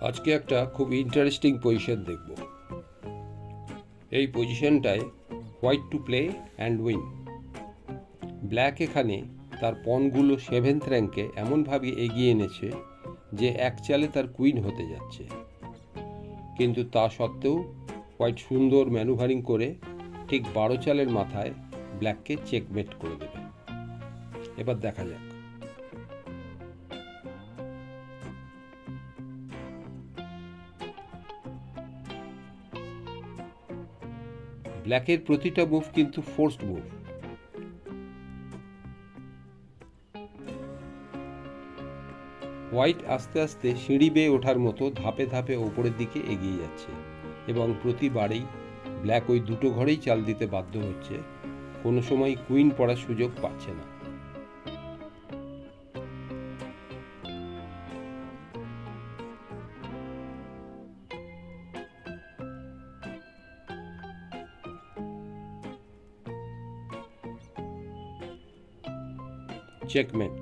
আজকে একটা খুব ইন্টারেস্টিং পজিশন দেখব। এই পজিশনটায় white to play and win. Black এখানে তার পনগুলো সেভেন্থ র্যাঙ্কে এমনভাবে এগিয়ে এনেছে যে এক চালে তার কুইন হতে যাচ্ছে, কিন্তু তা সত্ত্বেও হোয়াইট সুন্দর ম্যানুভারিং করে ঠিক 12 চালের মাথায় ব্ল্যাককে চেকমেট করে দেবে। এবার দেখা যাক। ব্ল্যাকের প্রতিটা মুভ কিন্তু ফোর্সড মুভ। হোয়াইট আস্তে আস্তে সিঁড়ি বেয়ে ওঠার মতো ধাপে ধাপে ওপরের দিকে এগিয়ে যাচ্ছে, এবং প্রতিবারেই ব্ল্যাক ওই দুটো ঘরেই চাল দিতে বাধ্য হচ্ছে, কোনো সময় কুইন পড়ার সুযোগ পাচ্ছে না। চেকমেট।